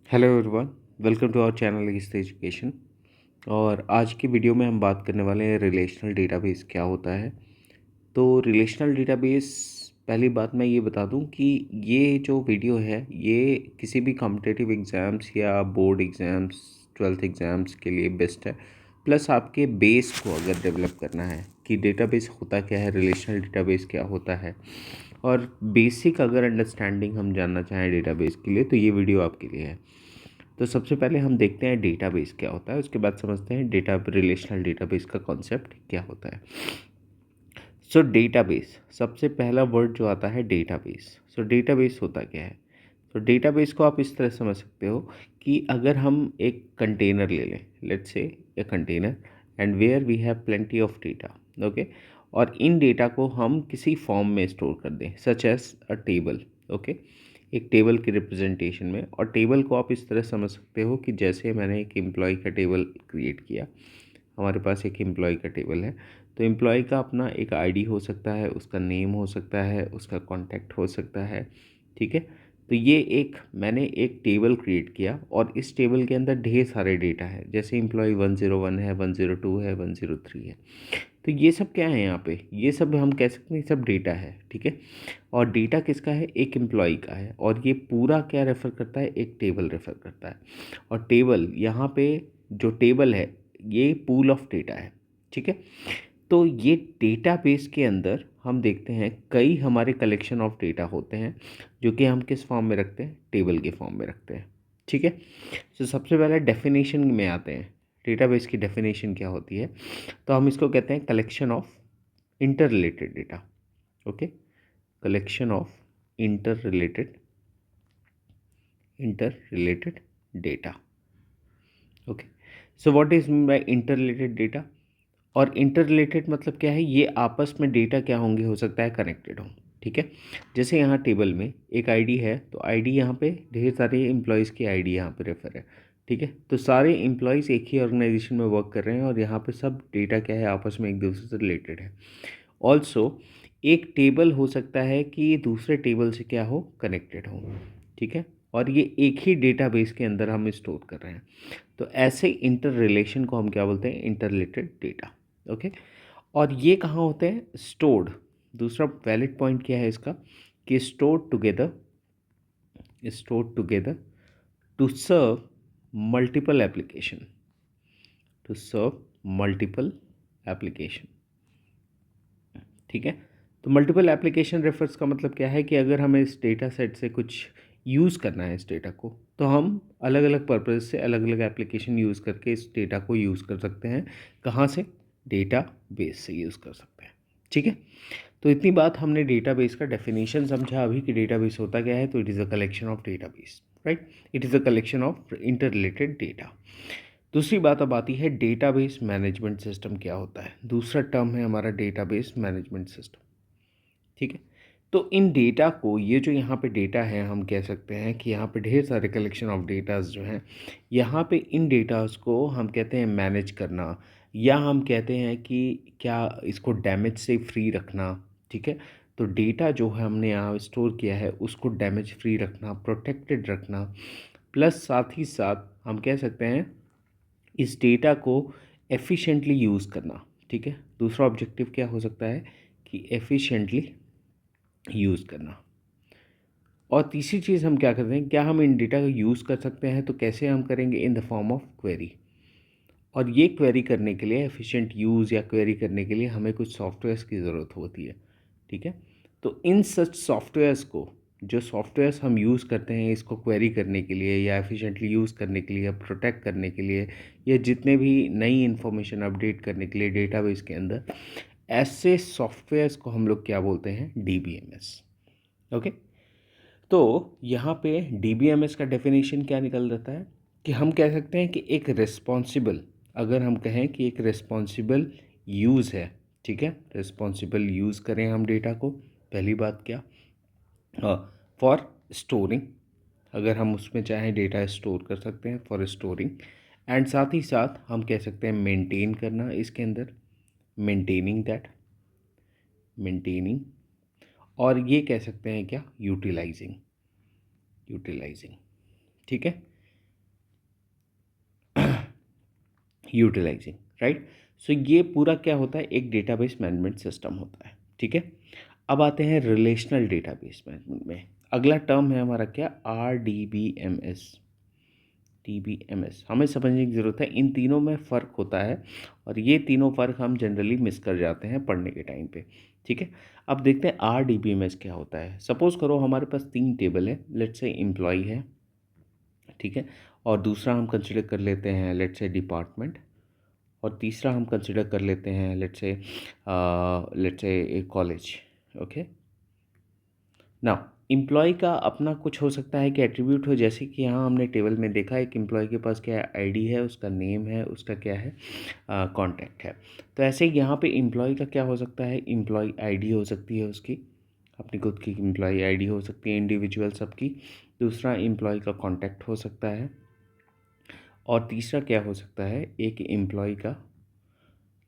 Hello everyone, welcome to our channel is education. और आज की वीडियो में हम बात करने वाले हैं रिलेशनल डेटाबेस क्या होता है। तो रिलेशनल डेटाबेस, पहली बात मैं ये बता दूं कि ये जो वीडियो है ये किसी भी कॉम्पिटिटिव एग्ज़ाम्स या बोर्ड एग्ज़ाम्स, ट्वेल्थ एग्ज़ाम्स के लिए बेस्ट है। प्लस आपके बेस को अगर डेवलप करना है कि डेटाबेस होता क्या है, रिलेशनल डेटाबेस क्या होता है, और बेसिक अगर अंडरस्टैंडिंग हम जानना चाहें डेटाबेस के लिए, तो ये वीडियो आपके लिए है। तो सबसे पहले हम देखते हैं डेटाबेस क्या होता है, उसके बाद समझते हैं रिलेशनल डेटाबेस का कॉन्सेप्ट क्या होता है। सो डेटाबेस, सबसे पहला वर्ड जो आता है डेटाबेस। सो डेटाबेस होता क्या है? तो डेटाबेस को आप इस तरह समझ सकते हो कि अगर हम एक कंटेनर ले लें, let's say a container, and where we have plenty of data, okay, और इन डेटा को हम किसी फॉर्म में स्टोर कर दें, such as a table, okay, एक टेबल की रिप्रेजेंटेशन में। और टेबल को आप इस तरह समझ सकते हो कि जैसे मैंने एक एम्प्लॉय का टेबल क्रिएट किया, हमारे पास एक एम्प्लॉय का टेबल है, तो एम्प्लॉय का अपना एक आईडी हो सकता है, उसका नेम हो सकता है, उसका कॉन्टैक्ट हो सकता है, ठीक है। तो ये मैंने एक टेबल क्रिएट किया और इस टेबल के अंदर ढेर सारे डेटा है, जैसे एम्प्लॉय 101 है, 102 है, 103 है। तो ये सब क्या है यहाँ पे, ये सब हम कह सकते हैं सब डेटा है, ठीक है। और डेटा किसका है? एक एम्प्लॉय का है। और ये पूरा क्या रेफ़र करता है? एक टेबल रेफ़र करता है। और टेबल यहाँ पे, जो टेबल है ये पूल ऑफ डेटा है, ठीक है। तो ये डेटाबेस के अंदर हम देखते हैं कई हमारे कलेक्शन ऑफ डेटा होते हैं, जो कि हम किस फॉर्म में रखते हैं? टेबल के फॉर्म में रखते हैं, ठीक है। तो सबसे पहले डेफिनेशन में आते हैं। डेटाबेस की डेफिनेशन क्या होती है? तो हम इसको कहते हैं collection of inter related data, okay, collection of inter related data, okay. So what is mean by inter related data? और इंटर रिलेटेड मतलब क्या है? ये आपस में डेटा क्या होंगे, हो सकता है कनेक्टेड हों, ठीक है। जैसे यहाँ टेबल में एक आईडी है, तो आईडी यहाँ पे ढेर सारे एम्प्लॉयज़ की आईडी यहाँ पे रेफर है, ठीक है। तो सारे एम्प्लॉयज़ एक ही ऑर्गेनाइजेशन में वर्क कर रहे हैं और यहाँ पे सब डेटा क्या है, आपस में एक दूसरे से रिलेटेड है। ऑल्सो एक टेबल हो सकता है कि दूसरे टेबल से क्या हो, कनेक्टेड हो, ठीक है। और ये एक ही डेटाबेस के अंदर हम स्टोर कर रहे हैं। तो ऐसे इंटर रिलेशन को हम क्या बोलते हैं? Inter related data, okay. और ये कहाँ होते हैं? स्टोर्ड। दूसरा वैलिड पॉइंट क्या है इसका? कि stored together to serve multiple application, to serve multiple application, ठीक है। तो मल्टीपल एप्लीकेशन रेफर्स का मतलब क्या है कि अगर हमें इस डेटा सेट से कुछ यूज़ करना है इस डेटा को, तो हम अलग अलग पर्पज़ से अलग अलग एप्लीकेशन यूज़ करके इस डेटा को यूज़ कर सकते हैं। कहाँ से? डेटा बेस से यूज़ कर सकते हैं, ठीक है। तो इतनी बात हमने डेटाबेस का डेफिनेशन समझा अभी कि डेटाबेस होता क्या है। तो it is a collection of database, right. It is a collection of inter related data. दूसरी बात अब आती है डेटाबेस मैनेजमेंट सिस्टम क्या होता है। दूसरा टर्म है हमारा डेटाबेस मैनेजमेंट सिस्टम, ठीक है। तो इन डेटा को, ये जो यहाँ पे डेटा है, हम कह सकते हैं कि यहाँ पे ढेर सारे कलेक्शन ऑफ डेटाज जो हैं, यहाँ पे इन डेटाज को हम कहते हैं मैनेज करना, या हम कहते हैं कि क्या इसको डैमेज से फ्री रखना, ठीक है। तो डेटा जो है हमने यहाँ स्टोर किया है उसको डैमेज फ्री रखना, प्रोटेक्टेड रखना, प्लस साथ ही साथ हम कह सकते हैं इस डेटा को एफिशिएंटली यूज़ करना, ठीक है। दूसरा ऑब्जेक्टिव क्या हो सकता है? कि एफिशिएंटली यूज़ करना। और तीसरी चीज़ हम क्या करते हैं, क्या हम इन डेटा का यूज़ कर सकते हैं? तो कैसे हम करेंगे? In the form of query. और ये क्वेरी करने के लिए, एफिशिएंट यूज़ या क्वेरी करने के लिए हमें कुछ सॉफ्टवेयर्स की ज़रूरत होती है, ठीक है। तो इन सच सॉफ्टवेयर्स को, जो सॉफ्टवेयर्स हम यूज़ करते हैं इसको क्वेरी करने के लिए या एफिशिएंटली यूज़ करने के लिए या प्रोटेक्ट करने के लिए, या जितने भी नई इन्फॉर्मेशन अपडेट करने के लिए डेटाबेस के अंदर, ऐसे सॉफ्टवेयर्स को हम लोग क्या बोलते हैं? DBMS, okay. तो यहाँ पे DBMS का डेफिनेशन क्या निकल जाता है कि हम कह सकते हैं कि एक रिस्पॉन्सिबल, अगर हम कहें कि एक रिस्पॉन्सिबल यूज़ है, ठीक है, रिस्पॉन्सिबल यूज़ करें हम डेटा को, पहली बात क्या, फॉर स्टोरिंग, अगर हम उसमें चाहें डेटा स्टोर कर सकते हैं फॉर स्टोरिंग, एंड साथ ही साथ हम कह सकते हैं मेंटेन करना इसके अंदर, मेंटेनिंग दैट, मेंटेनिंग, और ये कह सकते हैं क्या? यूटिलाइजिंग, यूटिलाइजिंग, ठीक है। Utilising, right. सो ये पूरा क्या होता है, एक डेटाबेस मैनेजमेंट सिस्टम होता है, ठीक है। अब आते हैं रिलेशनल डेटाबेस मैनेजमेंट में। अगला टर्म है हमारा क्या, RDBMS। TBMS हमें समझने की ज़रूरत है, इन तीनों में फ़र्क होता है और ये तीनों फ़र्क हम जनरली मिस कर जाते हैं पढ़ने के टाइम पे, ठीक है। अब देखते हैं RDBMS क्या होता है। सपोज़ करो हमारे पास 3 टेबल है, लेट्स से एम्प्लॉय है, ठीक है, और दूसरा हम कंसिडर कर लेते हैं लेट्स से डिपार्टमेंट, और तीसरा हम कंसिडर कर लेते हैं लेट्स से एक कॉलेज, ओके। नाउ एम्प्लॉय का अपना कुछ हो सकता है कि एट्रीब्यूट हो, जैसे कि यहाँ हमने टेबल में देखा एक एम्प्लॉय के पास क्या है, आईडी है, उसका नेम है, उसका क्या है, कॉन्टैक्ट है। तो ऐसे ही यहाँ पे एम्प्लॉय का क्या हो सकता है, एम्प्लॉय आईडी हो सकती है उसकी, अपनी खुद की एम्प्लॉय आईडी हो सकती है इंडिविजुअल सबकी। दूसरा एम्प्लॉय का कॉन्टैक्ट हो सकता है, और तीसरा क्या हो सकता है, एक एम्प्लॉय का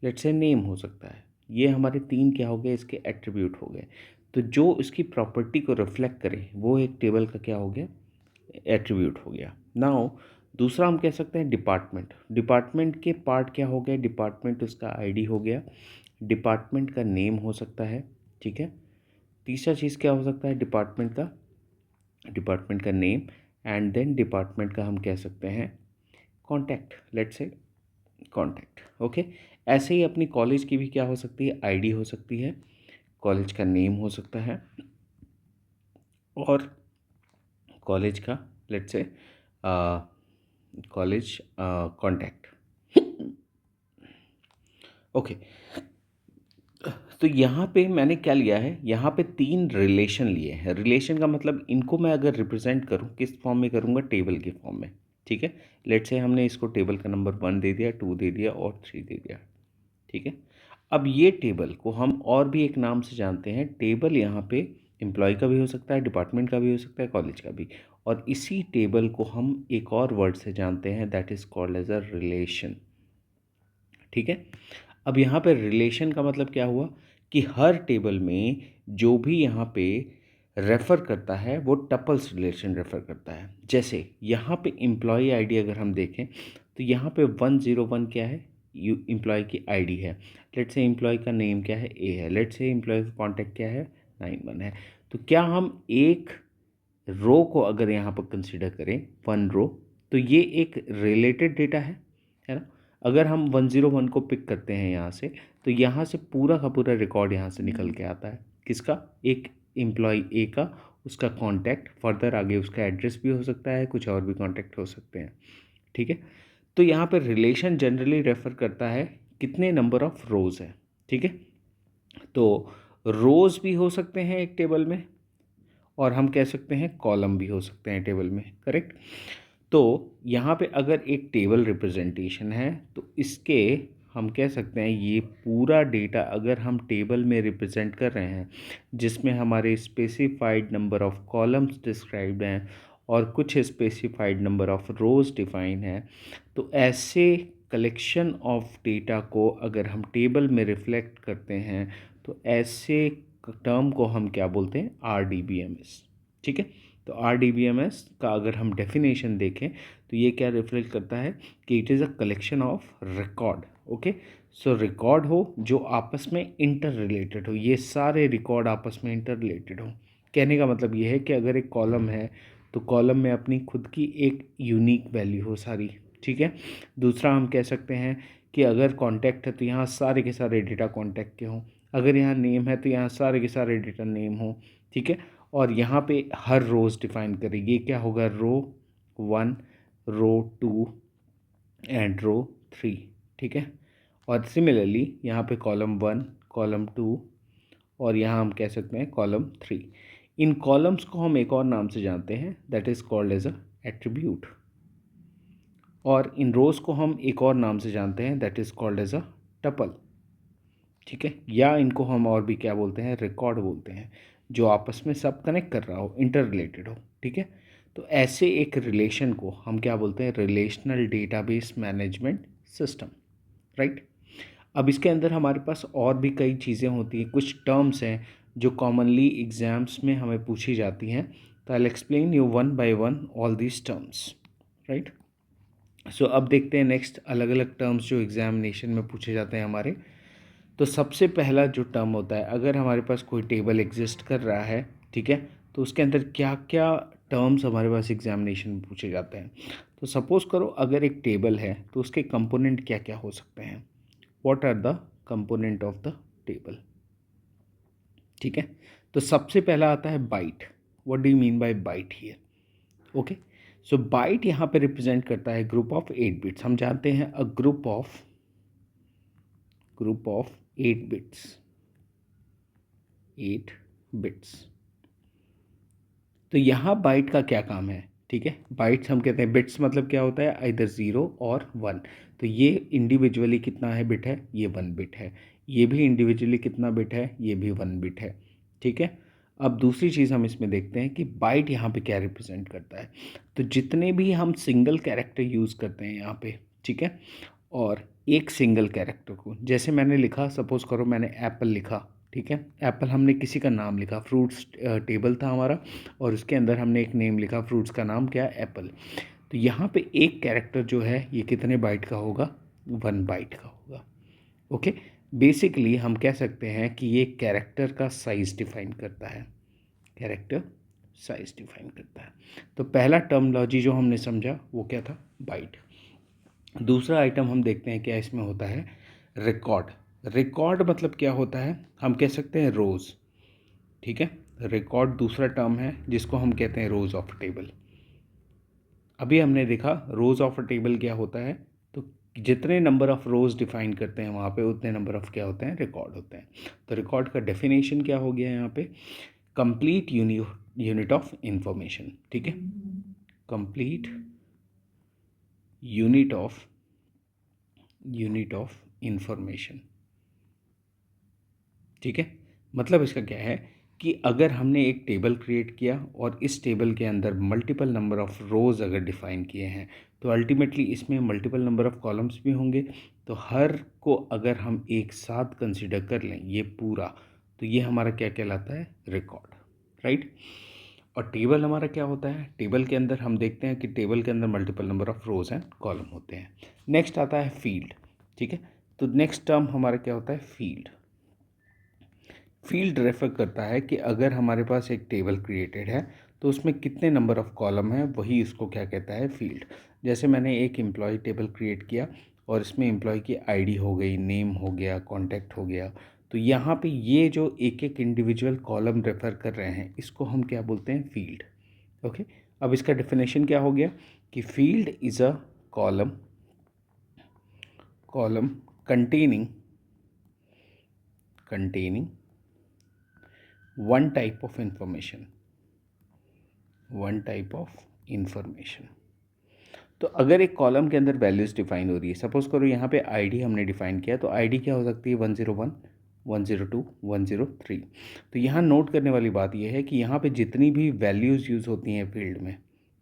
लेट्स से नेम हो सकता है। ये हमारे 3 क्या हो गए, इसके एट्रीब्यूट हो गए। तो जो इसकी प्रॉपर्टी को रिफ्लेक्ट करे वो एक टेबल का क्या हो गया, एट्रीब्यूट हो गया। नाउ दूसरा हम कह सकते हैं डिपार्टमेंट। डिपार्टमेंट के पार्ट क्या हो गए, डिपार्टमेंट उसका आईडी हो गया, डिपार्टमेंट का नेम हो सकता है, ठीक है। तीसरा चीज़ क्या हो सकता है, डिपार्टमेंट का नेम, एंड देन डिपार्टमेंट का हम कह सकते हैं contact, let's say contact, okay. ऐसे ही अपनी कॉलेज की भी क्या हो सकती है, आईडी हो सकती है, कॉलेज का नेम हो सकता है, और कॉलेज का let's say college contact, okay. तो यहाँ पे मैंने क्या लिया है, यहाँ पे 3 रिलेशन लिए हैं। रिलेशन का मतलब इनको मैं अगर रिप्रेजेंट करूँ किस फॉर्म में करूँगा, टेबल के फॉर्म में, ठीक है। लेट्स से हमने इसको टेबल का नंबर 1 दे दिया, 2 दे दिया और 3 दे दिया, ठीक है। अब ये टेबल को हम और भी एक नाम से जानते हैं। टेबल यहाँ पे एम्प्लॉय का भी हो सकता है, डिपार्टमेंट का भी हो सकता है, कॉलेज का भी, और इसी टेबल को हम एक और वर्ड से जानते हैं, that is called as a relation, ठीक है। अब यहाँ पे रिलेशन का मतलब क्या हुआ कि हर टेबल में जो भी यहाँ पे रेफ़र करता है वो टपल्स रिलेशन रेफ़र करता है। जैसे यहाँ पे एम्प्लॉय आईडी अगर हम देखें तो यहाँ पे 101 क्या है, यू एम्प्लॉय की आईडी है। लेट्स से एम्प्लॉय का नेम क्या है, ए है। लेट्स से एम्प्लॉय का कॉन्टैक्ट क्या है, 91 है। तो क्या हम एक रो को अगर यहाँ पर कंसिडर करें, 1 रो, तो ये एक रिलेटेड डेटा है ना। अगर हम 101 को पिक करते हैं यहाँ से, तो यहाँ से पूरा का पूरा रिकॉर्ड यहाँ से निकल के आता है, किसका, एक एम्प्लॉय ए का, उसका कॉन्टैक्ट, फर्दर आगे उसका एड्रेस भी हो सकता है, कुछ और भी कॉन्टैक्ट हो सकते हैं, ठीक है। तो यहाँ पर रिलेशन जनरली रेफ़र करता है कितने नंबर ऑफ़ रोज़ है, ठीक है। तो रोज़ भी हो सकते हैं एक टेबल में, और हम कह सकते हैं कॉलम भी हो सकते हैं टेबल में, करेक्ट। तो यहाँ पे अगर एक टेबल रिप्रेजेंटेशन है तो इसके हम कह सकते हैं ये पूरा डेटा अगर हम टेबल में रिप्रेजेंट कर रहे हैं, जिसमें हमारे specified number of columns described हैं और कुछ specified number of rows define है, तो ऐसे कलेक्शन ऑफ डेटा को अगर हम टेबल में रिफ्लेक्ट करते हैं तो ऐसे टर्म को हम क्या बोलते हैं, RDBMS, ठीक है। तो RDBMS का अगर हम डेफिनेशन देखें तो ये क्या रिफ्लेक्ट करता है कि it is a collection of record, okay. So record हो जो आपस में इंटर रिलेटेड हो, ये सारे रिकॉर्ड आपस में इंटर रिलेटेड हो। कहने का मतलब ये है कि अगर एक कॉलम है तो कॉलम में अपनी खुद की एक यूनिक वैल्यू हो सारी, ठीक है। दूसरा हम कह सकते हैं कि अगर कॉन्टैक्ट है तो यहाँ सारे के सारे डेटा कॉन्टैक्ट के हों, अगर यहाँ नेम है तो यहाँ सारे के सारे डेटा नेम हो, ठीक है। और यहाँ पे हर रोज़ डिफाइन करेगी, क्या होगा, रो 1, रो 2 एंड रो 3, ठीक है। और सिमिलरली यहाँ पे कॉलम 1, कॉलम 2, और यहाँ हम कह सकते हैं कॉलम 3। इन कॉलम्स को हम एक और नाम से जानते हैं, that is called as a attribute, और इन रोज़ को हम एक और नाम से जानते हैं, that is called as a tuple, ठीक है। या इनको हम और भी क्या बोलते हैं, रिकॉर्ड बोलते हैं, जो आपस में सब कनेक्ट कर रहा हो, इंटर रिलेटेड हो, ठीक है। तो ऐसे एक रिलेशन को हम क्या बोलते हैं, relational database management system, right. अब इसके अंदर हमारे पास और भी कई चीज़ें होती हैं, कुछ टर्म्स हैं जो कॉमनली एग्ज़ाम्स में हमें पूछी जाती हैं। तो I will explain you one by one all these terms, right. So अब देखते हैं नेक्स्ट अलग अलग टर्म्स जो एग्जामिनेशन में पूछे जाते हैं हमारे। तो सबसे पहला जो टर्म होता है, अगर हमारे पास कोई टेबल एग्जिस्ट कर रहा है, ठीक है, तो उसके अंदर क्या क्या टर्म्स हमारे पास एग्जामिनेशन में पूछे जाते हैं। तो सपोज़ करो अगर एक टेबल है तो उसके कंपोनेंट क्या क्या हो सकते हैं। What are the component of the table. ठीक है, तो सबसे पहला आता है byte. What do you mean by byte here. Okay, so byte यहाँ पे रिप्रेजेंट करता है ग्रुप ऑफ 8 बिट्स। हम जानते हैं a group of 8 bits, 8 bits. तो यहाँ बाइट का क्या काम है, ठीक है, बाइट्स हम कहते हैं, बिट्स मतलब क्या होता है, इधर 0 और 1। तो ये इंडिविजुअली कितना है बिट है, ये 1 बिट है। ये भी इंडिविजुअली कितना बिट है, ये भी 1 बिट है। ठीक है, अब दूसरी चीज़ हम इसमें देखते हैं कि बाइट यहाँ पे क्या रिप्रेजेंट करता है। तो जितने भी हम सिंगल कैरेक्टर यूज़ करते हैं यहाँ पे, ठीक है, और एक सिंगल कैरेक्टर को, जैसे मैंने लिखा, सपोज़ करो मैंने एप्पल लिखा, ठीक है, एप्पल हमने किसी का नाम लिखा, फ्रूट्स टेबल था हमारा, और उसके अंदर हमने एक नेम लिखा, फ्रूट्स का नाम क्या है, एप्पल। तो यहाँ पे एक कैरेक्टर जो है ये कितने बाइट का होगा, 1 बाइट का होगा। ओके, बेसिकली हम कह सकते हैं कि ये कैरेक्टर का साइज़ डिफाइन करता है, कैरेक्टर साइज़ डिफाइन करता है। तो पहला टर्मोलॉजी जो हमने समझा वो क्या था, बाइट। दूसरा आइटम हम देखते हैं क्या इसमें होता है, रिकॉर्ड। रिकॉर्ड मतलब क्या होता है, हम कह सकते हैं रोज़। ठीक है, रिकॉर्ड दूसरा टर्म है जिसको हम कहते हैं रोज़ ऑफ टेबल। अभी हमने देखा रोज़ ऑफ अ टेबल क्या होता है, तो जितने नंबर ऑफ रोज़ डिफाइन करते हैं वहाँ पे उतने नंबर ऑफ क्या होते हैं, रिकॉर्ड होते हैं। तो रिकॉर्ड का डेफिनेशन क्या हो गया यहाँ पे, कंप्लीट यूनिट ऑफ इंफॉर्मेशन। ठीक है, कंप्लीट यूनिट ऑफ इंफॉर्मेशन। ठीक है, मतलब इसका क्या है कि अगर हमने एक टेबल क्रिएट किया और इस टेबल के अंदर मल्टीपल नंबर ऑफ रोज़ अगर डिफ़ाइन किए हैं, तो अल्टीमेटली इसमें मल्टीपल नंबर ऑफ कॉलम्स भी होंगे। तो हर को अगर हम एक साथ कंसिडर कर लें ये पूरा, तो ये हमारा क्या कहलाता है, रिकॉर्ड, राइट। और टेबल हमारा क्या होता है, टेबल के अंदर हम देखते हैं कि टेबल के अंदर multiple number of rows and column होते हैं। नेक्स्ट आता है फील्ड। ठीक है, तो नेक्स्ट टर्म हमारा क्या होता है, फील्ड। फील्ड रेफर करता है कि अगर हमारे पास एक टेबल क्रिएटेड है तो उसमें कितने नंबर ऑफ़ कॉलम है, वही इसको क्या कहता है, फील्ड। जैसे मैंने एक एम्प्लॉय टेबल क्रिएट किया और इसमें एम्प्लॉय की आईडी हो गई, नेम हो गया, कॉन्टैक्ट हो गया, तो यहाँ पे ये जो एक एक इंडिविजुअल कॉलम रेफ़र कर रहे हैं इसको हम क्या बोलते हैं, फील्ड। ओके, अब इसका डेफिनेशन क्या हो गया कि field is a column containing one type of information. तो अगर एक कॉलम के अंदर वैल्यूज़ डिफाइन हो रही है, सपोज करो यहाँ पे आईडी हमने डिफाइन किया, तो आईडी क्या हो सकती है, 101, 102, 103। तो यहाँ नोट करने वाली बात यह है कि यहाँ पे जितनी भी वैल्यूज़ यूज़ होती हैं फील्ड में,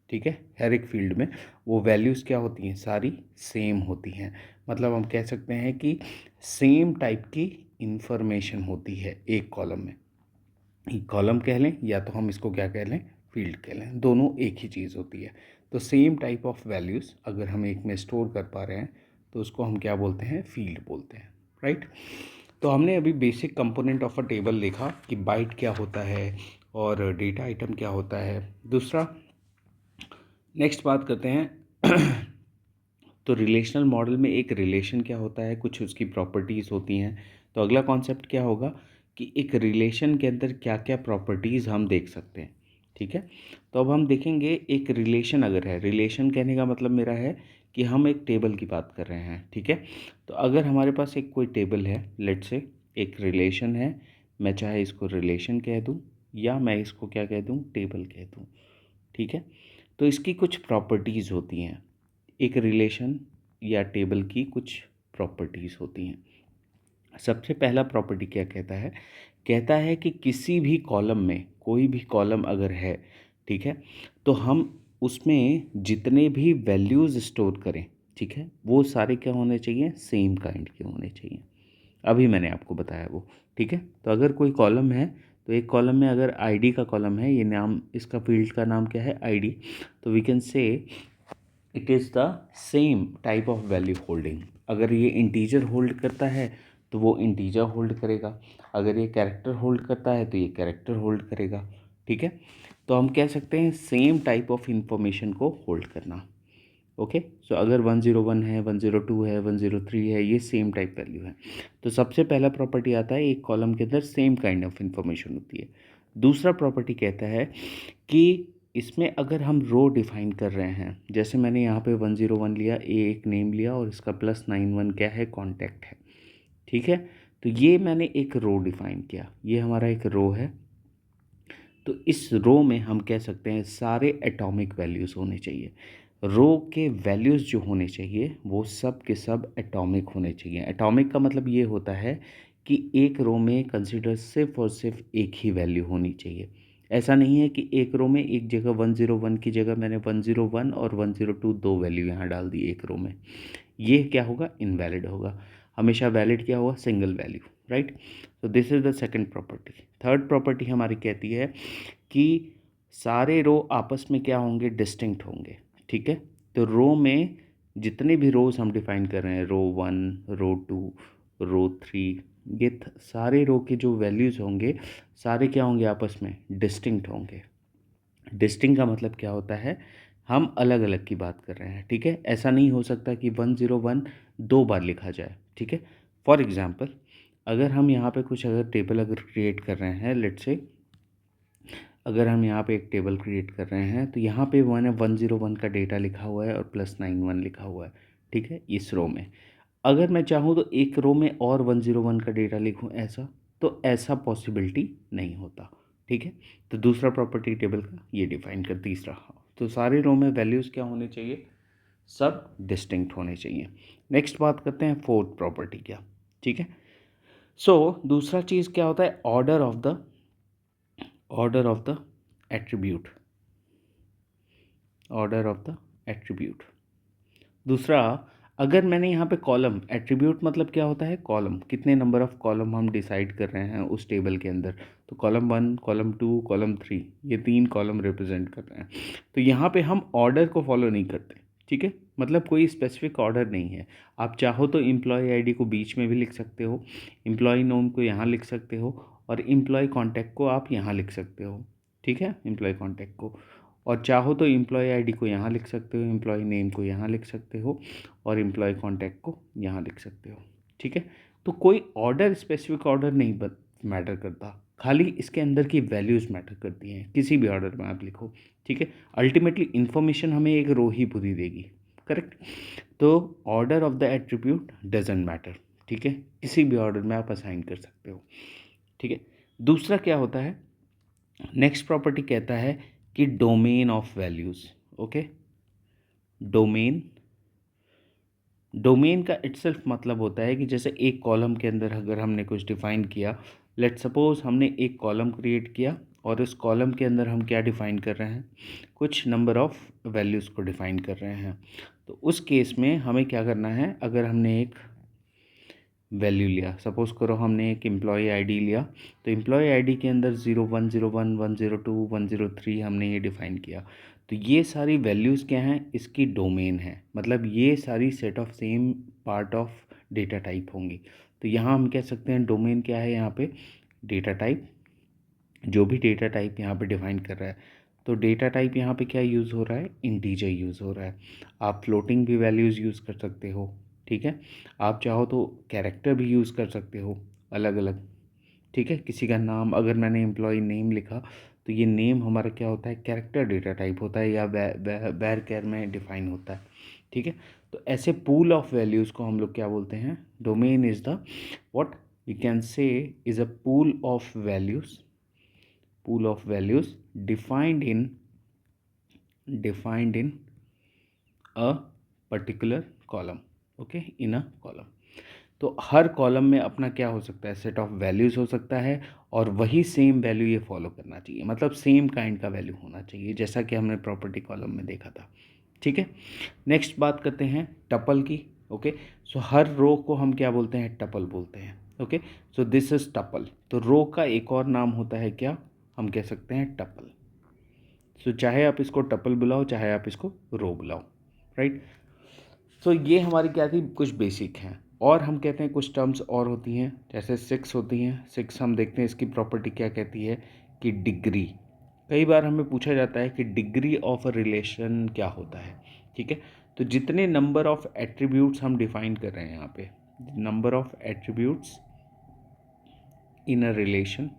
ठीक है, हर एक फील्ड में वो वैल्यूज़ क्या होती हैं, सारी सेम होती हैं। मतलब हम कह सकते हैं कि सेम टाइप की इंफॉर्मेशन होती है एक कॉलम में। कॉलम कह लें या तो हम इसको क्या कह लें, फील्ड कह लें, दोनों एक ही चीज़ होती है। तो सेम टाइप ऑफ वैल्यूज़ अगर हम एक में स्टोर कर पा रहे हैं तो उसको हम क्या बोलते हैं, फील्ड बोलते हैं, राइट। तो हमने अभी basic component of a table देखा कि बाइट क्या होता है और डेटा आइटम क्या होता है। दूसरा नेक्स्ट बात करते हैं तो रिलेशनल मॉडल में एक रिलेशन क्या होता है, कुछ उसकी प्रॉपर्टीज़ होती हैं। तो अगला कॉन्सेप्ट क्या होगा कि एक रिलेशन के अंदर क्या क्या प्रॉपर्टीज़ हम देख सकते हैं। ठीक है, तो अब हम देखेंगे एक रिलेशन अगर है, रिलेशन कहने का मतलब मेरा है कि हम एक टेबल की बात कर रहे हैं। ठीक है, तो अगर हमारे पास एक कोई टेबल है, लेट से एक रिलेशन है, मैं चाहे इसको रिलेशन कह दूँ या मैं इसको क्या कह दूँ, टेबल कह दूँ। ठीक है, तो इसकी कुछ प्रॉपर्टीज़ होती हैं, एक रिलेशन या टेबल की कुछ प्रॉपर्टीज़ होती हैं। सबसे पहला प्रॉपर्टी क्या कहता है कि किसी भी कॉलम में कोई भी कॉलम अगर है, ठीक है, तो हम उसमें जितने भी वैल्यूज़ स्टोर करें, ठीक है, वो सारे क्या होने चाहिए, सेम काइंड के होने चाहिए। अभी मैंने आपको बताया वो। ठीक है, तो अगर कोई कॉलम है, तो एक कॉलम में अगर आईडी का कॉलम है, ये नाम, इसका फील्ड का नाम क्या है, आईडी, तो we can say it is the same type of value holding. अगर ये इंटीजर होल्ड करता है तो वो इंटीजर होल्ड करेगा, अगर ये कैरेक्टर होल्ड करता है तो ये कैरेक्टर होल्ड करेगा। ठीक है, तो हम कह सकते हैं सेम टाइप ऑफ इंफॉर्मेशन को होल्ड करना। ओके, सो अगर 101 है, 102 है, 103 है, ये सेम टाइप वैल्यू है। तो सबसे पहला प्रॉपर्टी आता है एक कॉलम के अंदर सेम काइंड ऑफ इंफॉर्मेशन होती है। दूसरा प्रॉपर्टी कहता है कि इसमें अगर हम रो डिफाइन कर रहे हैं, जैसे मैंने यहाँ पे 101 लिया, एक नेम लिया और इसका +91 क्या है, कॉन्टैक्ट है। ठीक है, तो ये मैंने एक रो डिफाइन किया, ये हमारा एक रो है। तो इस रो में हम कह सकते हैं सारे एटॉमिक वैल्यूज़ होने चाहिए। रो के वैल्यूज़ जो होने चाहिए वो सब के सब एटॉमिक होने चाहिए। एटॉमिक का मतलब ये होता है कि एक रो में कंसीडर सिर्फ और सिर्फ एक ही वैल्यू होनी चाहिए। ऐसा नहीं है कि एक रो में एक जगह 101 की जगह मैंने 101 और 102 दो वैल्यू यहाँ डाल दी एक रो में, ये क्या होगा, इनवैलिड होगा। हमेशा वैलिड क्या होगा, single value, right. So this is the second property. Third property हमारी कहती है कि सारे रो आपस में क्या होंगे, डिस्टिंक्ट होंगे। ठीक है, तो रो में जितने भी रोज हम डिफाइन कर रहे हैं, रो 1, रो 2, रो 3, ये सारे रो के जो वैल्यूज़ होंगे सारे क्या होंगे, आपस में डिस्टिंक्ट होंगे। डिस्टिंक्ट का मतलब क्या होता है, हम अलग अलग की बात कर रहे हैं। ठीक है, ऐसा नहीं हो सकता कि 101 दो बार लिखा जाए। ठीक है, फॉर एग्जांपल अगर हम यहाँ पे कुछ अगर टेबल अगर क्रिएट कर रहे हैं, लेट्स से अगर हम यहाँ पे एक टेबल क्रिएट कर रहे हैं तो यहाँ पे मैंने 101 का डेटा लिखा हुआ है और +91 लिखा हुआ है। ठीक है, इस रो में अगर मैं चाहूँ तो एक रो में और 101 का डेटा लिखूँ ऐसा, तो ऐसा पॉसिबिलिटी नहीं होता। ठीक है, तो दूसरा प्रॉपर्टी टेबल का ये डिफाइन कर, तीसरा, तो सारे रो में वैल्यूज़ क्या होने चाहिए, सब डिस्टिंक्ट होने चाहिए। नेक्स्ट बात करते हैं फोर्थ प्रॉपर्टी क्या। ठीक है, सो दूसरा चीज़ क्या होता है, order of the attribute, order of the attribute. दूसरा, अगर मैंने यहाँ पे कॉलम, एट्रीब्यूट मतलब क्या होता है, कॉलम, कितने नंबर ऑफ कॉलम हम डिसाइड कर रहे हैं उस टेबल के अंदर, तो कॉलम 1, कॉलम 2, कॉलम 3, ये 3 कॉलम रिप्रेजेंट कर रहे हैं। तो यहाँ पे हम ऑर्डर को फॉलो नहीं करते। ठीक है, मतलब कोई स्पेसिफिक ऑर्डर नहीं है। आप चाहो तो एम्प्लॉय आईडी को बीच में भी लिख सकते हो, एम्प्लॉय नेम को यहाँ लिख सकते हो और एम्प्लॉय कॉन्टैक्ट को आप यहाँ लिख सकते हो। ठीक है, एम्प्लॉय कॉन्टैक्ट को, और चाहो तो एम्प्लॉय आईडी को यहाँ लिख सकते हो, एम्प्लॉय नेम को यहाँ लिख सकते हो और एम्प्लॉय कॉन्टैक्ट को यहाँ लिख सकते हो। ठीक है, तो कोई ऑर्डर, स्पेसिफिक ऑर्डर नहीं मैटर करता, खाली इसके अंदर की वैल्यूज़ मैटर करती हैं, किसी भी ऑर्डर में आप लिखो। ठीक है, अल्टीमेटली इन्फॉर्मेशन हमें एक रो ही पूरी देगी, करेक्ट। तो order of the attribute doesn't matter. ठीक है, किसी भी ऑर्डर में आप असाइन कर सकते हो। ठीक है, दूसरा क्या होता है, नेक्स्ट प्रॉपर्टी कहता है कि domain of values. Okay, domain, domain का इटसेल्फ मतलब होता है कि जैसे एक कॉलम के अंदर अगर हमने कुछ डिफ़ाइन किया, लेट सपोज हमने एक कॉलम क्रिएट किया और इस कॉलम के अंदर हम क्या डिफ़ाइन कर रहे हैं, कुछ नंबर ऑफ़ वैल्यूज़ को डिफ़ाइन कर रहे हैं। तो उस केस में हमें क्या करना है, अगर हमने एक वैल्यू लिया, सपोज़ करो हमने एक एम्प्लॉय आईडी लिया, तो एम्प्लॉय आईडी के अंदर 0101, 102, 103 हमने ये डिफ़ाइन किया। तो ये सारी वैल्यूज़ क्या हैं, इसकी डोमेन है, मतलब ये सारी set of same part of data type होंगी। तो यहाँ हम कह सकते हैं डोमेन क्या है, यहाँ पे डेटा टाइप, जो भी डेटा टाइप यहाँ पे डिफ़ाइन कर रहा है। तो डेटा टाइप यहाँ पे क्या यूज़ हो रहा है, इंटीजर यूज़ हो रहा है। आप फ्लोटिंग भी वैल्यूज़ यूज़ कर सकते हो। ठीक है, आप चाहो तो कैरेक्टर भी यूज़ कर सकते हो अलग अलग। ठीक है, किसी का नाम, अगर मैंने एम्प्लॉय नेम लिखा तो ये नेम हमारा क्या होता है, कैरेक्टर डेटा टाइप होता है या बैर कैर में डिफाइन होता है। ठीक है, तो ऐसे पूल ऑफ वैल्यूज़ को हम लोग क्या बोलते हैं, domain is the what we can say is a pool of values, pool of values defined in a particular column. Okay, in a column. तो हर कॉलम में अपना क्या हो सकता है, सेट ऑफ वैल्यूज़ हो सकता है और वही सेम वैल्यू ये फॉलो करना चाहिए, मतलब सेम काइंड का वैल्यू होना चाहिए, जैसा कि हमने प्रॉपर्टी कॉलम में देखा था। ठीक है, नेक्स्ट बात करते हैं टपल की। ओके, सो हर रो को हम क्या बोलते हैं, टपल बोलते हैं। Okay, so this is tuple. तो रो का एक और नाम होता है क्या, हम कह सकते हैं टपल। सो चाहे आप इसको टपल बुलाओ, चाहे आप इसको रो बुलाओ, राइट। सो ये हमारी क्या थी, कुछ बेसिक हैं। और हम कहते हैं कुछ टर्म्स और होती हैं, जैसे 6 होती हैं। 6 हम देखते हैं इसकी प्रॉपर्टी क्या कहती है कि डिग्री। कई बार हमें पूछा जाता है कि डिग्री ऑफ अ रिलेशन क्या होता है, ठीक है। तो जितने नंबर ऑफ एट्रीब्यूट्स हम डिफाइन कर रहे हैं यहाँ पे, number of attributes in a relation,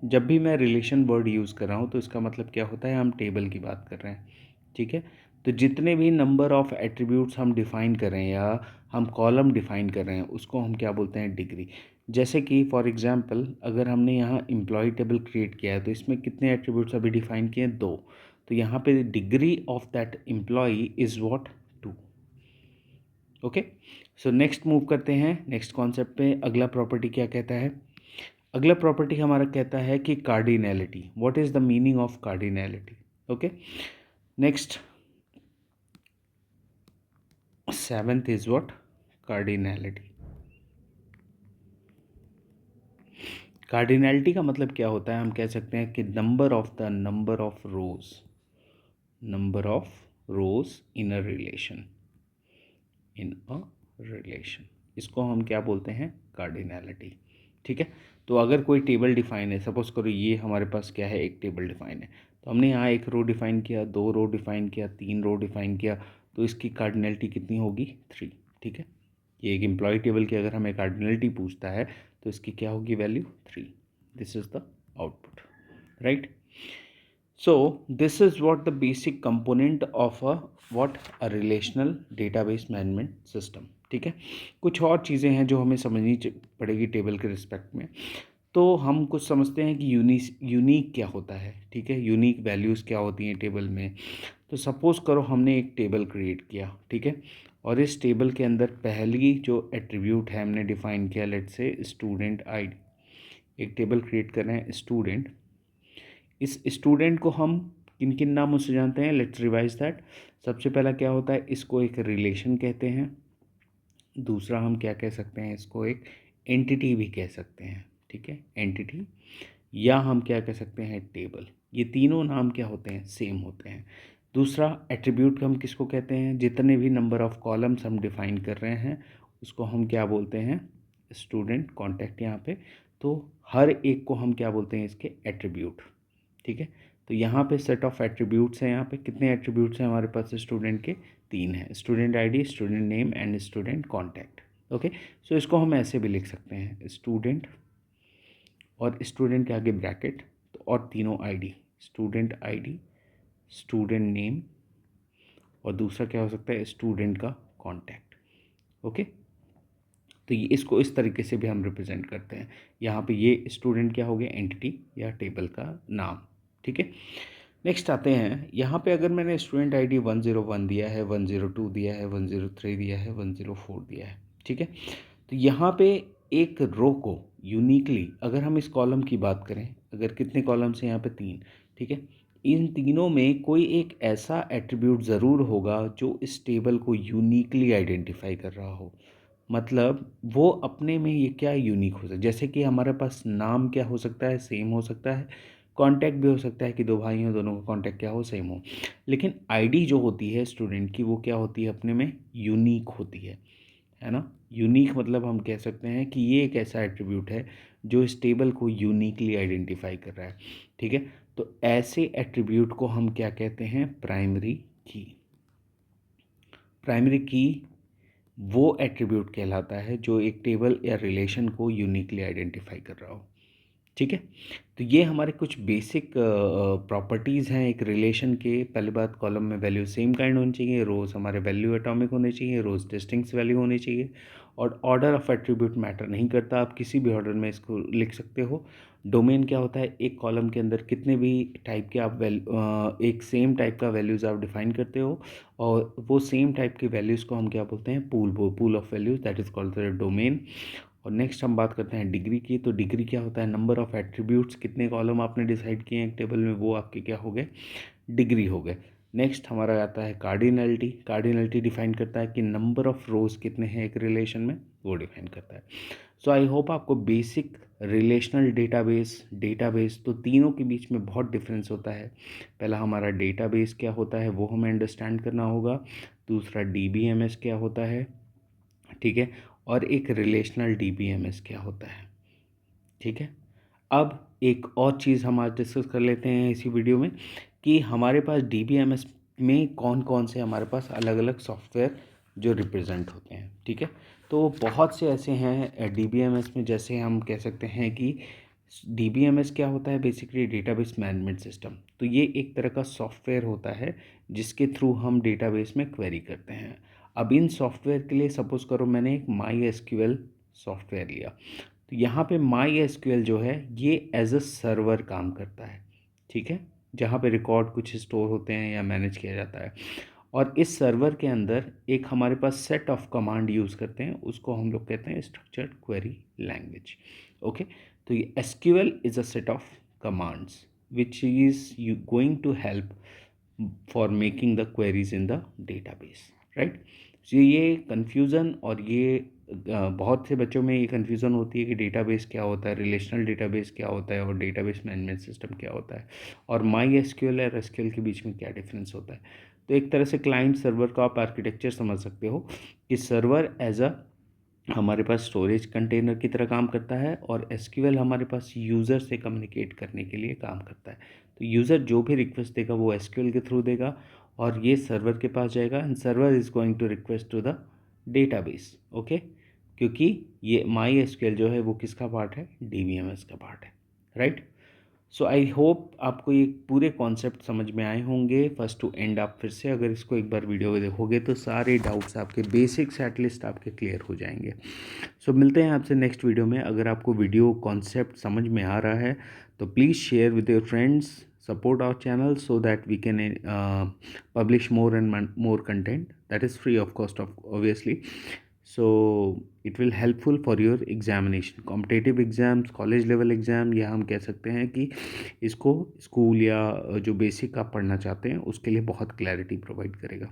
जब भी मैं रिलेशन वर्ड यूज़ कर रहा हूँ तो इसका मतलब क्या होता है, हम टेबल की बात कर रहे हैं, ठीक है। तो जितने भी नंबर ऑफ एट्रीब्यूट्स हम डिफाइन कर रहे हैं या हम कॉलम डिफाइन कर रहे हैं उसको हम क्या बोलते हैं, डिग्री। जैसे कि फॉर एग्जांपल अगर हमने यहाँ एम्प्लॉय टेबल क्रिएट किया है तो इसमें कितने एट्रीब्यूट्स अभी डिफाइन किए हैं, 2। तो यहाँ पे degree of that employee is what, 2। Okay, so next move करते हैं नेक्स्ट कॉन्सेप्ट पे। अगला प्रॉपर्टी क्या कहता है, अगला प्रॉपर्टी हमारा कहता है कि cardinality. What is the meaning of cardinality? Okay, next 7th is what, cardinality. Cardinality का मतलब क्या होता है, हम कह सकते हैं कि number of rose in a relation, इसको हम क्या बोलते हैं, कार्डिनैलिटी, ठीक है। तो अगर कोई टेबल डिफाइन है, सपोज करो ये हमारे पास क्या है, एक टेबल डिफाइन है, तो हमने यहाँ 1 रो डिफाइन किया, 2 रो डिफाइन किया, 3 रो डिफाइन किया, तो इसकी कार्डिनैलिटी कितनी होगी, 3, ठीक है। ये एक एम्प्लॉय टेबल की अगर हमें कार्डिनैलिटी पूछता है तो इसकी क्या होगी value, 3। This is the output, right. So this is what the basic component of a relational database management system, ठीक है। कुछ और चीज़ें हैं जो हमें समझनी पड़ेगी टेबल के रिस्पेक्ट में। तो हम कुछ समझते हैं कि यूनिक क्या होता है, ठीक है, यूनिक वैल्यूज़ क्या होती हैं टेबल में। तो सपोज़ करो हमने एक टेबल क्रिएट किया, ठीक है, और इस टेबल के अंदर पहली जो एट्रीब्यूट है हमने डिफ़ाइन किया, लेट्स से स्टूडेंट आईडी। एक टेबल क्रिएट कर रहे हैं स्टूडेंट, इस स्टूडेंट को हम किन किन नामों से जानते हैं, लेट्स रिवाइज दैट। सबसे पहला क्या होता है, इसको एक रिलेशन कहते हैं। दूसरा हम क्या कह सकते हैं, इसको एक एंटिटी भी कह सकते हैं, ठीक है, एंटिटी, या हम क्या कह सकते हैं, टेबल। ये तीनों नाम क्या होते हैं, सेम होते हैं। दूसरा एट्रीब्यूट हम किसको कहते हैं, जितने भी नंबर ऑफ कॉलम्स हम डिफाइन कर रहे हैं उसको हम क्या बोलते हैं, स्टूडेंट कॉन्टैक्ट यहाँ पे। तो हर एक को हम क्या बोलते हैं, इसके एट्रीब्यूट, ठीक है। तो यहाँ पे सेट ऑफ एट्रीब्यूट्स हैं, यहाँ पे कितने एट्रीब्यूट्स हैं हमारे पास स्टूडेंट के, 3 हैं, student ID, student name and student contact. Okay, so इसको हम ऐसे भी लिख सकते हैं, स्टूडेंट और स्टूडेंट के आगे ब्रैकेट, तो और तीनों ID, student ID, student name, और दूसरा क्या हो सकता है, स्टूडेंट का कॉन्टैक्ट। ओके, तो ये इसको इस तरीके से भी हम रिप्रेजेंट करते हैं। यहाँ पे ये स्टूडेंट क्या हो गया, एंटिटी या टेबल का नाम, ठीक है। नेक्स्ट आते हैं, यहाँ पे अगर मैंने स्टूडेंट आईडी 101 दिया है, 102 दिया है, 103 दिया है, 104 दिया है, ठीक है। तो यहाँ पे एक रो को यूनिकली अगर हम इस कॉलम की बात करें, अगर कितने कॉलम्स हैं यहाँ पे, 3, ठीक है। इन तीनों में कोई एक ऐसा एट्रीब्यूट ज़रूर होगा जो इस टेबल को यूनिकली आइडेंटिफाई कर रहा हो। मतलब वो अपने में ये क्या यूनिक हो सकता है, जैसे कि हमारे पास नाम क्या हो सकता है, सेम हो सकता है। कॉन्टैक्ट भी हो सकता है कि 2 भाई हैं, दोनों का कॉन्टैक्ट क्या हो, सेम हो। लेकिन आईडी जो होती है स्टूडेंट की, वो क्या होती है, अपने में यूनिक होती है ना। यूनिक मतलब हम कह सकते हैं कि ये एक ऐसा एट्रीब्यूट है जो इस टेबल को यूनिकली आइडेंटिफाई कर रहा है, ठीक है। तो ऐसे एट्रीब्यूट को हम क्या कहते हैं, प्राइमरी की। प्राइमरी की वो एट्रीब्यूट कहलाता है जो एक टेबल या रिलेशन को यूनिकली आइडेंटिफाई कर रहा हो, ठीक है। तो ये हमारे कुछ बेसिक प्रॉपर्टीज़ हैं एक रिलेशन के। पहली बात, कॉलम में वैल्यू सेम काइंड होनी चाहिए, रोज़ हमारे वैल्यू एटॉमिक होने चाहिए, रोज़ डिस्टिंक्ट वैल्यू होनी चाहिए, और ऑर्डर ऑफ एट्रीब्यूट मैटर नहीं करता, आप किसी भी ऑर्डर में इसको लिख सकते हो। डोमेन क्या होता है, एक कॉलम के अंदर कितने भी टाइप के आप एक सेम टाइप का वैल्यूज़ आप डिफाइन करते हो, और वो सेम टाइप के वैल्यूज़ को हम क्या बोलते हैं, pool of values, that is called the domain. और नेक्स्ट हम बात करते हैं डिग्री की। तो डिग्री क्या होता है, नंबर ऑफ़ एट्रीब्यूट्स, कितने कॉलम आपने डिसाइड किए हैं एक टेबल में, वो आपके क्या हो गए, डिग्री हो गए। नेक्स्ट हमारा आता है कार्डिनैलिटी। कार्डिनैलिटी डिफाइन करता है कि नंबर ऑफ़ रोज़ कितने हैं एक रिलेशन में, वो डिफाइन करता है। सो आई होप आपको बेसिक रिलेशनल डेटाबेस, तो तीनों के बीच में बहुत डिफरेंस होता है। पहला हमारा डेटाबेस क्या होता है वो हमें अंडरस्टैंड करना होगा। दूसरा डीबीएमएस क्या होता है, ठीक है, और एक रिलेशनल डीबीएमएस क्या होता है, ठीक है। अब एक और चीज़ हम आज डिस्कस कर लेते हैं इसी वीडियो में कि हमारे पास डीबीएमएस में कौन कौन से हमारे पास अलग अलग सॉफ्टवेयर जो रिप्रेजेंट होते हैं, ठीक है। तो बहुत से ऐसे हैं डीबीएमएस में, जैसे हम कह सकते हैं कि डीबीएमएस क्या होता है, बेसिकली डेटाबेस मैनेजमेंट सिस्टम। तो ये एक तरह का सॉफ्टवेयर होता है जिसके थ्रू हम डेटाबेस में क्वेरी करते हैं। अब इन सॉफ्टवेयर के लिए सपोज़ करो मैंने एक माई एसक्यूएल सॉफ्टवेयर लिया, तो यहाँ पे माई एसक्यूएल जो है ये एज अ सर्वर काम करता है, ठीक है, जहाँ पे रिकॉर्ड कुछ स्टोर होते हैं या मैनेज किया जाता है। और इस सर्वर के अंदर एक हमारे पास सेट ऑफ कमांड यूज़ करते हैं, उसको हम लोग कहते हैं स्ट्रक्चर्ड क्वेरी लैंग्वेज। ओके, तो ये SQL is a set of commands which is you going to help for making the queries in the database, right. तो ये कन्फ्यूज़न और ये बहुत से बच्चों में ये कन्फ्यूज़न होती है कि डेटाबेस क्या होता है, रिलेशनल डेटाबेस क्या होता है, और डेटाबेस मैनेजमेंट सिस्टम क्या होता है, और माई एसक्यूएल और एसक्यूएल के बीच में क्या डिफरेंस होता है। तो एक तरह से क्लाइंट सर्वर का आप आर्किटेक्चर समझ सकते हो कि सर्वर एज अ हमारे पास स्टोरेज कंटेनर की तरह काम करता है, और एसक्यूएल हमारे पास यूज़र से कम्युनिकेट करने के लिए काम करता है। तो यूज़र जो भी रिक्वेस्ट देगा वो एसक्यूएल के थ्रू देगा, और ये सर्वर के पास जाएगा, and server is going to request to the database. Okay, क्योंकि ये माई एसक्यूएल जो है वो किसका पार्ट है, डीबीएमएस का पार्ट है, राइट। सो आई होप आपको ये पूरे कॉन्सेप्ट समझ में आए होंगे फर्स्ट टू एंड। आप फिर से अगर इसको एक बार वीडियो में देखोगे तो सारे डाउट्स आपके बेसिक्स एटलीस्ट आपके क्लियर हो जाएंगे। सो मिलते हैं आपसे नेक्स्ट वीडियो में। अगर आपको वीडियो कॉन्सेप्ट समझ में आ रहा है तो please share with your friends, support our channel so that we can publish more and more content that is free of cost, of obviously. So it will helpful for your examination, competitive exams, college level exam, या हम कह सकते हैं कि इसको school या जो basic आप पढ़ना चाहते हैं उसके लिए बहुत क्लैरिटी प्रोवाइड करेगा,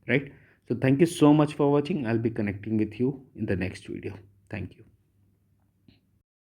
right. So thank you so much for watching. I'll be connecting with you in the next video. Thank you.